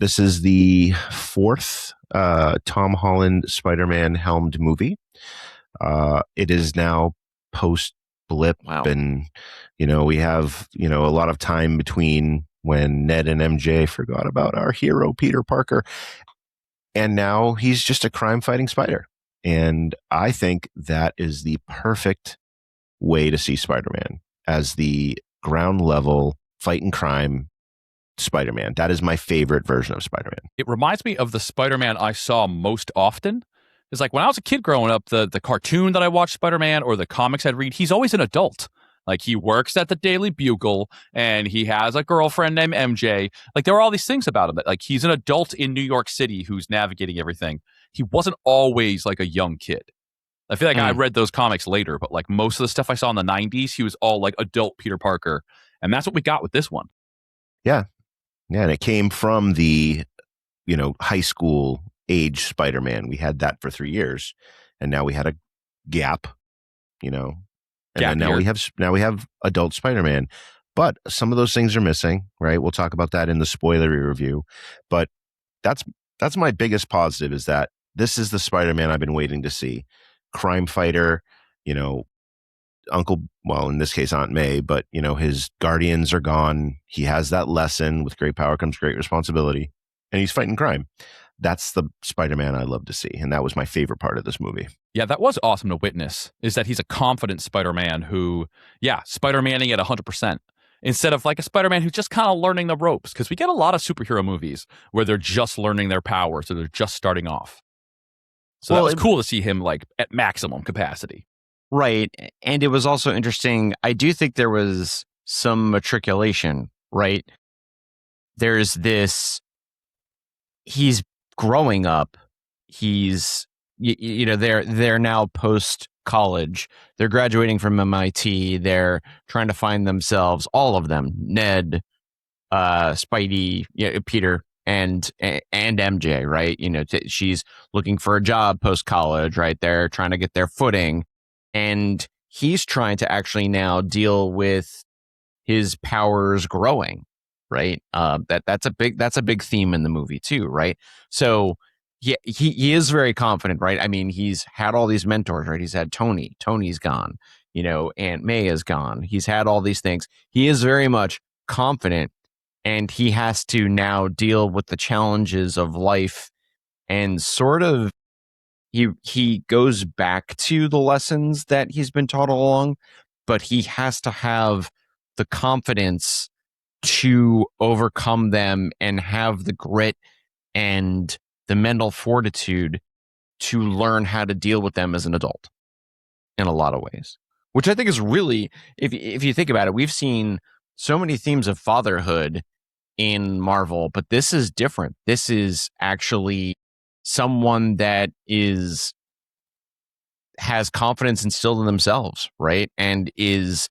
This is the fourth Tom Holland Spider-Man helmed movie. It is now post-blip, Wow. and we have a lot of time between when Ned and MJ forgot about our hero Peter Parker, and now he's just a crime-fighting spider. And I think that is the perfect way to see Spider-Man, as the ground level fighting crime Spider-Man. That is my favorite version of Spider-Man. It reminds me of the Spider-Man I saw most often. It's like when I was a kid growing up, the cartoon that I watched Spider-Man or the comics I'd read, he's always an adult. Like he works at the Daily Bugle and he has a girlfriend named MJ. Like there are all these things about him that like he's an adult in New York City who's navigating everything. He wasn't always like a young kid. I feel like I read those comics later, but like most of the stuff I saw in the 90s, he was all like adult Peter Parker. And that's what we got with this one. Yeah. Yeah. And it came from the, high school age Spider-Man. We had that for 3 years. And now we had a gap, and then now we have adult Spider-Man. But some of those things are missing, right? We'll talk about that in the spoilery review. But that's my biggest positive, is that this is the Spider-Man I've been waiting to see. Crime fighter, well, in this case, Aunt May, but, his guardians are gone. He has that lesson: with great power comes great responsibility, and he's fighting crime. That's the Spider-Man I love to see. And that was my favorite part of this movie. Yeah, that was awesome to witness, is that he's a confident Spider-Man who, Spider-Manning at 100%. Instead of like a Spider-Man who's just kind of learning the ropes. Because we get a lot of superhero movies where they're just learning their powers, or they're just starting off. So that was cool to see him like at maximum capacity. Right. And it was also interesting. I do think there was some matriculation, right? There's this, he's growing up. He's, they're now post college. They're graduating from MIT. They're trying to find themselves, all of them, Ned, Spidey, Peter, and MJ, right? She's looking for a job post college, right? They're trying to get their footing, and he's trying to actually now deal with his powers growing, right? That's a big theme in the movie too, right? So he is very confident, right? I mean, he's had all these mentors, right? He's had Tony's gone, Aunt May is gone. He's had all these things. He is very much confident. And he has to now deal with the challenges of life, and sort of he goes back to the lessons that he's been taught all along, but he has to have the confidence to overcome them and have the grit and the mental fortitude to learn how to deal with them as an adult in a lot of ways, which I think is really, if you think about it, we've seen so many themes of fatherhood in Marvel, but this is different. This is actually someone that has confidence instilled in themselves, right? And is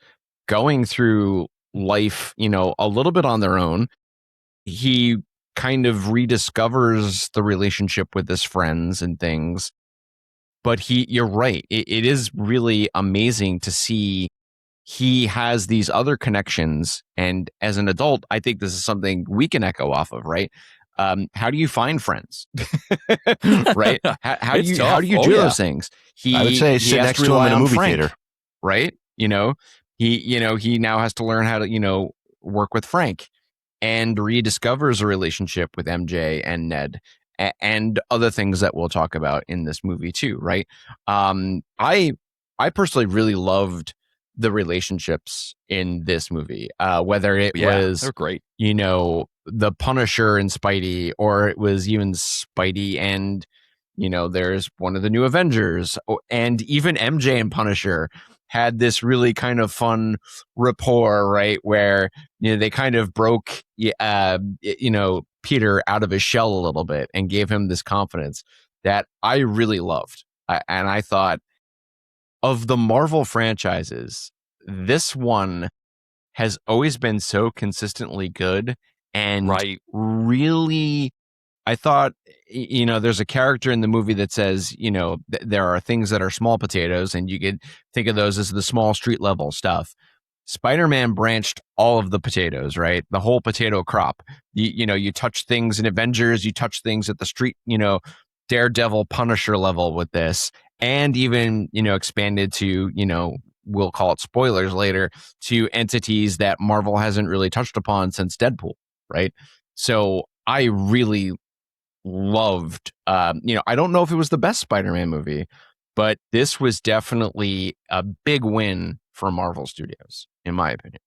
going through life, a little bit on their own. He kind of rediscovers the relationship with his friends and things. But you're right. It is really amazing to see he has these other connections, and as an adult, I think this is something we can echo off of, right? How do you find friends, right? How do you do those things? I would say sit next to him in a movie theater, right? He now has to learn how to work with Frank, and rediscovers a relationship with MJ and Ned, and other things that we'll talk about in this movie too, right? I personally really loved the relationships in this movie, whether it was, they're great, the Punisher and Spidey, or it was even Spidey and there's one of the new Avengers, and even MJ and Punisher had this really kind of fun rapport, right, where they kind of broke Peter out of his shell a little bit and gave him this confidence that I really loved. And I thought, of the Marvel franchises, this one has always been so consistently good, and really, I thought, there's a character in the movie that says, there are things that are small potatoes, and you could think of those as the small street level stuff. Spider-Man branched all of the potatoes, right? The whole potato crop. You touch things in Avengers, you touch things at the street, Daredevil, Punisher level with this, and even, expanded to, we'll call it spoilers later, to entities that Marvel hasn't really touched upon since Deadpool, right? So I really loved, I don't know if it was the best Spider-Man movie, but this was definitely a big win for Marvel Studios, in my opinion.